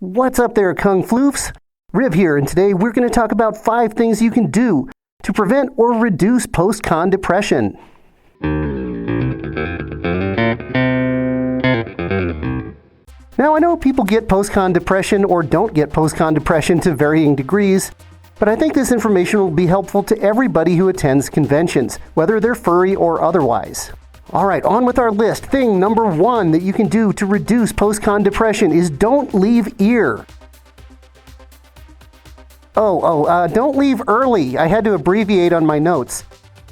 What's up there, Kung Floofs? Riv here, and today we're going to talk about 5 things you can do to prevent or reduce post-con depression. Now, I know people get post-con depression or don't get post-con depression to varying degrees, but I think this information will be helpful to everybody who attends conventions, whether they're furry or otherwise. Alright, on with our list. Thing number 1 that you can do to reduce post-con depression is don't leave ear. Don't leave early. I had to abbreviate on my notes.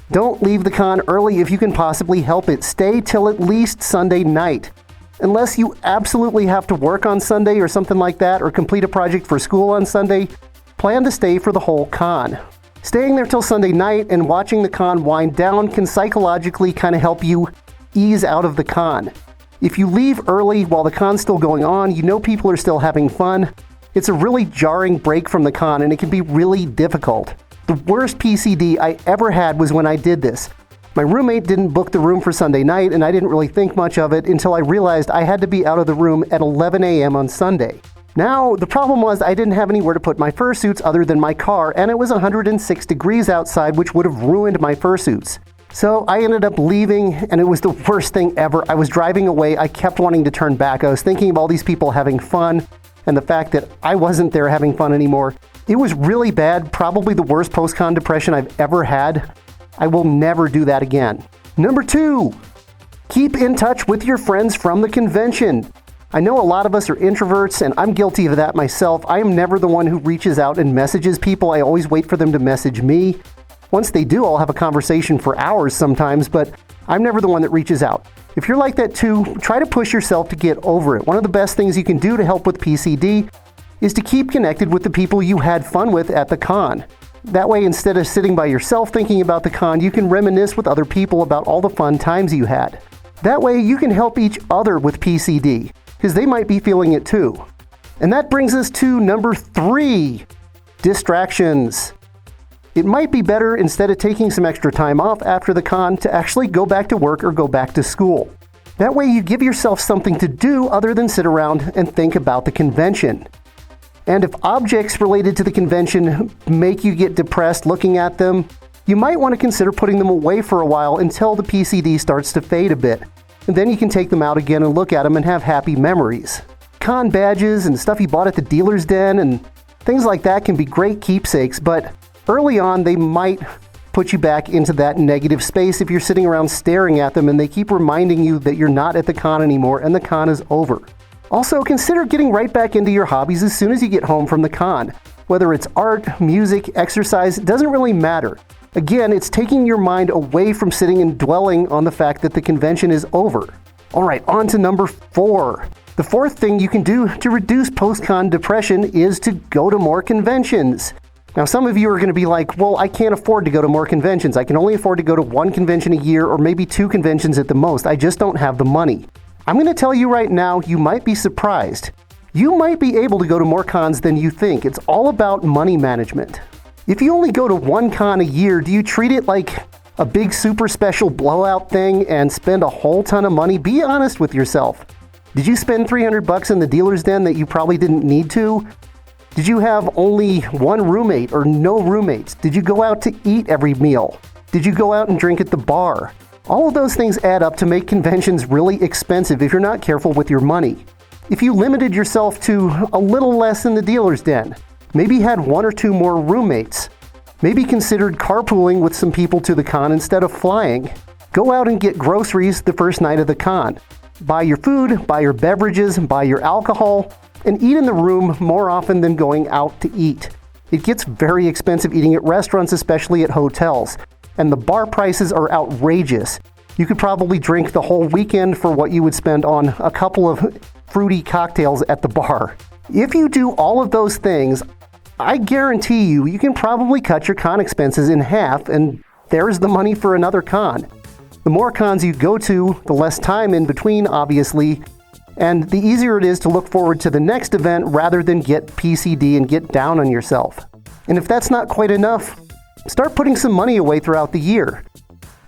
Don't leave the con early if you can possibly help it. Stay till at least Sunday night. Unless you absolutely have to work on Sunday or something like that, or complete a project for school on Sunday, plan to stay for the whole con. Staying there till Sunday night and watching the con wind down can psychologically kind of help you ease out of the con. If you leave early while the con's still going on, you know people are still having fun. It's a really jarring break from the con, and it can be really difficult. The worst PCD I ever had was when I did this. My roommate didn't book the room for Sunday night, and I didn't really think much of it until I realized I had to be out of the room at 11 a.m. on Sunday. Now, the problem was I didn't have anywhere to put my fursuits other than my car, and it was 106 degrees outside, which would have ruined my fursuits. So I ended up leaving, and it was the worst thing ever. I was driving away. I kept wanting to turn back. I was thinking of all these people having fun, and the fact that I wasn't there having fun anymore. It was really bad, probably the worst post-con depression I've ever had. I will never do that again. Number 2, keep in touch with your friends from the convention. I know a lot of us are introverts, and I'm guilty of that myself. I am never the one who reaches out and messages people. I always wait for them to message me. Once they do, I'll have a conversation for hours sometimes, but I'm never the one that reaches out. If you're like that too, try to push yourself to get over it. One of the best things you can do to help with PCD is to keep connected with the people you had fun with at the con. That way, instead of sitting by yourself thinking about the con, you can reminisce with other people about all the fun times you had. That way, you can help each other with PCD, because they might be feeling it too. And that brings us to number 3, distractions. It might be better, instead of taking some extra time off after the con, to actually go back to work or go back to school. That way you give yourself something to do other than sit around and think about the convention. And if objects related to the convention make you get depressed looking at them, you might want to consider putting them away for a while until the PCD starts to fade a bit. And then you can take them out again and look at them and have happy memories. Con badges and stuff you bought at the dealer's den and things like that can be great keepsakes, but early on they might put you back into that negative space if you're sitting around staring at them and they keep reminding you that you're not at the con anymore and the con is over. Also, consider getting right back into your hobbies as soon as you get home from the con. Whether it's art, music, exercise, it doesn't really matter. Again, it's taking your mind away from sitting and dwelling on the fact that the convention is over. Alright, on to number 4. The 4th thing you can do to reduce post-con depression is to go to more conventions. Now, some of you are going to be like, well, I can't afford to go to more conventions. I can only afford to go to 1 convention a year or maybe 2 conventions at the most. I just don't have the money. I'm going to tell you right now, you might be surprised. You might be able to go to more cons than you think. It's all about money management. If you only go to 1 con a year, do you treat it like a big super special blowout thing and spend a whole ton of money? Be honest with yourself. Did you spend $300 in the dealer's den that you probably didn't need to? Did you have only 1 roommate or no roommates? Did you go out to eat every meal? Did you go out and drink at the bar? All of those things add up to make conventions really expensive if you're not careful with your money. If you limited yourself to a little less in the dealer's den, maybe had 1 or 2 more roommates, maybe considered carpooling with some people to the con instead of flying, go out and get groceries the first night of the con. Buy your food, buy your beverages, buy your alcohol, and eat in the room more often than going out to eat. It gets very expensive eating at restaurants, especially at hotels. And the bar prices are outrageous. You could probably drink the whole weekend for what you would spend on a couple of fruity cocktails at the bar. If you do all of those things, I guarantee you can probably cut your con expenses in half, and there's the money for another con. The more cons you go to, the less time in between, obviously, and the easier it is to look forward to the next event rather than get PCD and get down on yourself. And if that's not quite enough, start putting some money away throughout the year.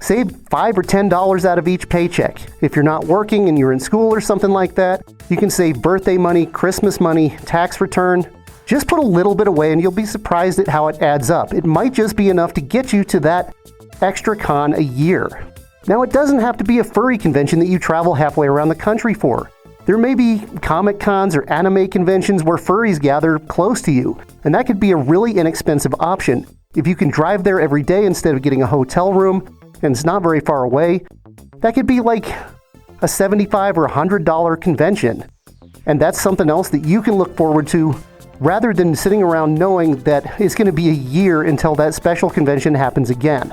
Save $5 or $10 out of each paycheck. If you're not working and you're in school or something like that, you can save birthday money, Christmas money, tax return. Just put a little bit away and you'll be surprised at how it adds up. It might just be enough to get you to that extra con a year. Now, it doesn't have to be a furry convention that you travel halfway around the country for. There may be comic cons or anime conventions where furries gather close to you, and that could be a really inexpensive option. If you can drive there every day instead of getting a hotel room, and it's not very far away, that could be like a $75 or $100 convention. And that's something else that you can look forward to rather than sitting around knowing that it's going to be a year until that special convention happens again.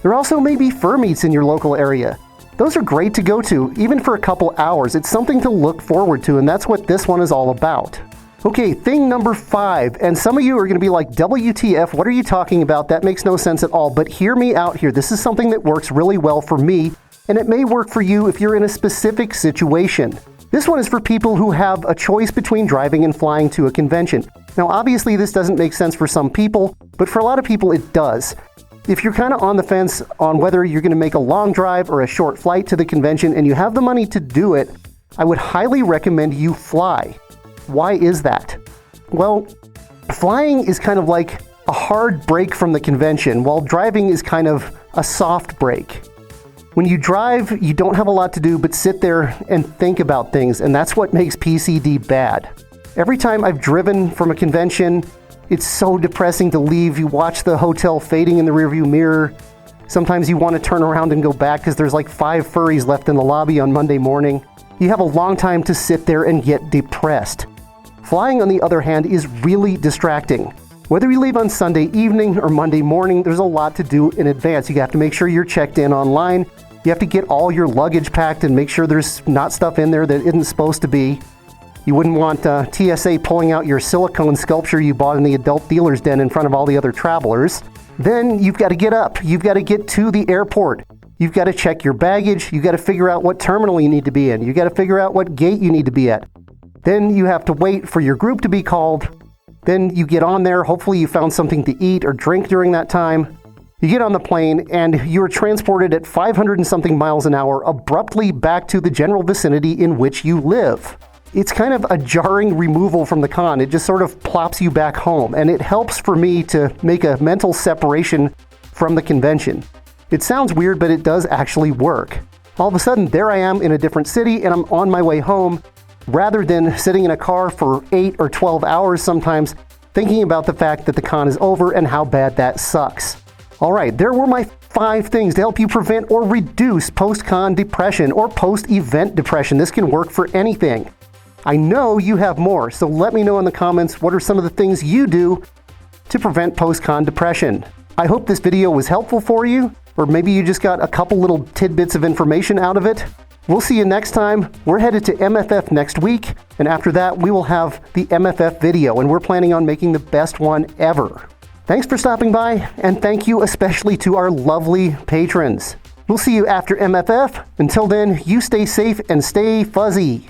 There also may be fur meets in your local area. Those are great to go to, even for a couple hours. It's something to look forward to, and that's what this one is all about. Okay, thing number 5, and some of you are going to be like, WTF, what are you talking about? That makes no sense at all, but hear me out here. This is something that works really well for me, and it may work for you if you're in a specific situation. This one is for people who have a choice between driving and flying to a convention. Now, obviously, this doesn't make sense for some people, but for a lot of people, it does. If you're kind of on the fence on whether you're going to make a long drive or a short flight to the convention and you have the money to do it, I would highly recommend you fly. Why is that? Well, flying is kind of like a hard break from the convention, while driving is kind of a soft break. When you drive, you don't have a lot to do but sit there and think about things, and that's what makes PCD bad. Every time I've driven from a convention, it's so depressing to leave. You watch the hotel fading in the rearview mirror. Sometimes you want to turn around and go back because there's like 5 furries left in the lobby on Monday morning. You have a long time to sit there and get depressed. Flying, on the other hand, is really distracting. Whether you leave on Sunday evening or Monday morning, there's a lot to do in advance. You have to make sure you're checked in online. You have to get all your luggage packed and make sure there's not stuff in there that isn't supposed to be. You wouldn't want TSA pulling out your silicone sculpture you bought in the adult dealer's den in front of all the other travelers. Then you've got to get up. You've got to get to the airport. You've got to check your baggage. You've got to figure out what terminal you need to be in. You've got to figure out what gate you need to be at. Then you have to wait for your group to be called. Then you get on there. Hopefully you found something to eat or drink during that time. You get on the plane and you're transported at 500 and something miles an hour abruptly back to the general vicinity in which you live. It's kind of a jarring removal from the con. It just sort of plops you back home, and it helps for me to make a mental separation from the convention. It sounds weird, but it does actually work. All of a sudden, there I am in a different city, and I'm on my way home, rather than sitting in a car for 8 or 12 hours sometimes, thinking about the fact that the con is over and how bad that sucks. All right, there were my 5 things to help you prevent or reduce post-con depression or post-event depression. This can work for anything. I know you have more, so let me know in the comments what are some of the things you do to prevent post-con depression. I hope this video was helpful for you, or maybe you just got a couple little tidbits of information out of it. We'll see you next time. We're headed to MFF next week, and after that we will have the MFF video, and we're planning on making the best one ever. Thanks for stopping by, and thank you especially to our lovely patrons. We'll see you after MFF. Until then, you stay safe and stay fuzzy.